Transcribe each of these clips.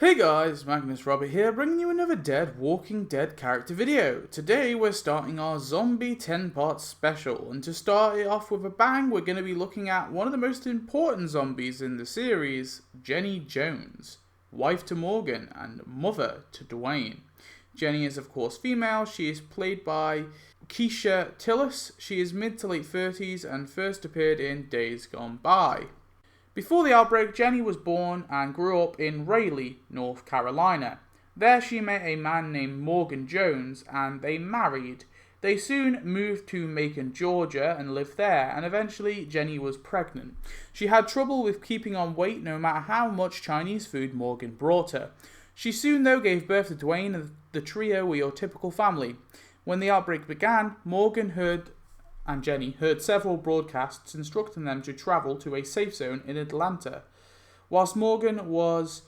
Hey guys, Magnus Robert here, bringing you another Walking Dead character video. Today we're starting our zombie 10-part special, and to start it off with a bang, we're going to be looking at one of the most important zombies in the series, Jenny Jones, wife to Morgan and mother to Duane. Jenny is of course female. She is played by Keisha Tillis. She is mid to late 30s and first appeared in Days Gone By. Before the outbreak, Jenny was born and grew up in Raleigh, North Carolina. There she met a man named Duane Jones and they married. They soon moved to Macon, Georgia and lived there, and eventually Jenny was pregnant. She had trouble with keeping on weight no matter how much Chinese food Morgan brought her. She soon though gave birth to Duane, and the trio were your typical family. When the outbreak began, Morgan and Jenny heard several broadcasts instructing them to travel to a safe zone in Atlanta. Whilst Morgan was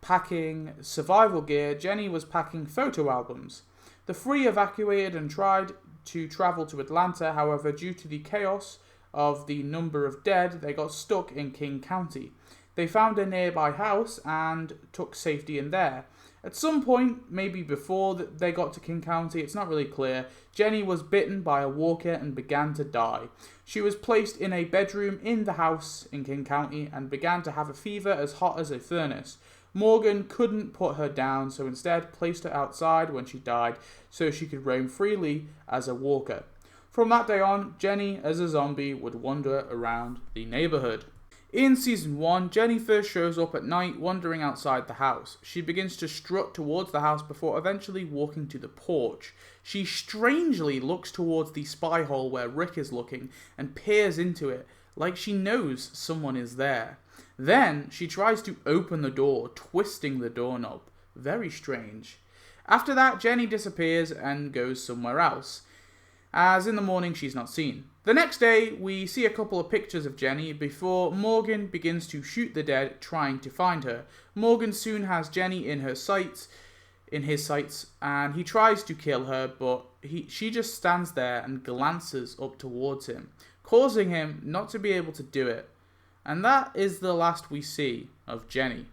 packing survival gear, Jenny was packing photo albums. The three evacuated and tried to travel to Atlanta. However, due to the chaos of the number of dead, they got stuck in King County. They found a nearby house and took safety in there. At some point, maybe before they got to King County, it's not really clear, Jenny was bitten by a walker and began to die. She was placed in a bedroom in the house in King County and began to have a fever as hot as a furnace. Morgan couldn't put her down, so instead placed her outside when she died so she could roam freely as a walker. From that day on, Jenny, as a zombie, would wander around the neighborhood. In Season 1, Jenny first shows up at night wandering outside the house. She begins to strut towards the house before eventually walking to the porch. She strangely looks towards the spy hole where Rick is looking and peers into it, like she knows someone is there. Then she tries to open the door, twisting the doorknob. Very strange. After that, Jenny disappears and goes somewhere else, as in the morning she's not seen. The next day, we see a couple of pictures of Jenny before Morgan begins to shoot the dead, trying to find her. Morgan soon has Jenny in his sights, and he tries to kill her, but she just stands there and glances up towards him, causing him not to be able to do it. And that is the last we see of Jenny.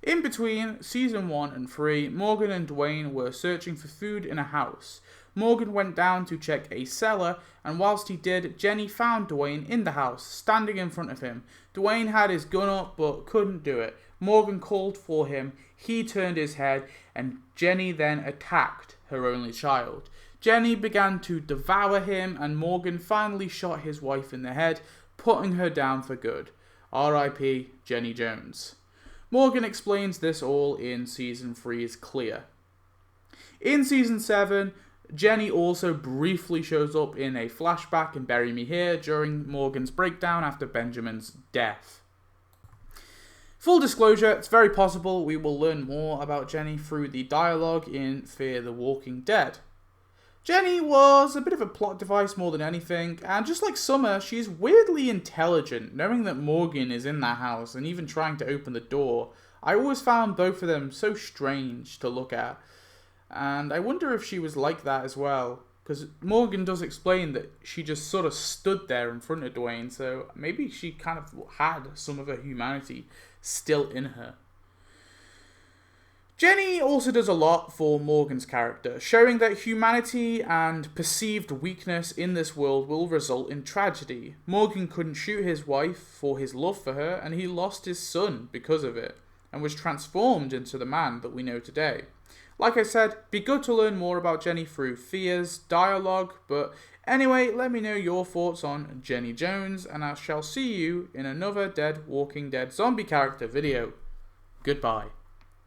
In between Season 1 and 3, Morgan and Duane were searching for food in a house. Morgan went down to check a cellar, and whilst he did, Jenny found Duane in the house, standing in front of him. Duane had his gun up, but couldn't do it. Morgan called for him, he turned his head, and Jenny then attacked her only child. Jenny began to devour him, and Morgan finally shot his wife in the head, putting her down for good. R.I.P. Jenny Jones. Morgan explains this all in Season 3's Clear. In Season 7, Jenny also briefly shows up in a flashback in Bury Me Here during Morgan's breakdown after Benjamin's death. Full disclosure, it's very possible we will learn more about Jenny through the dialogue in Fear the Walking Dead. Jenny was a bit of a plot device more than anything, and just like Summer, she's weirdly intelligent, knowing that Morgan is in that house and even trying to open the door. I always found both of them so strange to look at. And I wonder if she was like that as well, because Morgan does explain that she just sort of stood there in front of Duane, so maybe she kind of had some of her humanity still in her. Jenny also does a lot for Morgan's character, showing that humanity and perceived weakness in this world will result in tragedy. Morgan couldn't shoot his wife for his love for her, and he lost his son because of it, and was transformed into the man that we know today. Like I said, be good to learn more about Jenny through Fear's dialogue, but anyway, let me know your thoughts on Jenny Jones, and I shall see you in another Walking Dead zombie character video. Goodbye.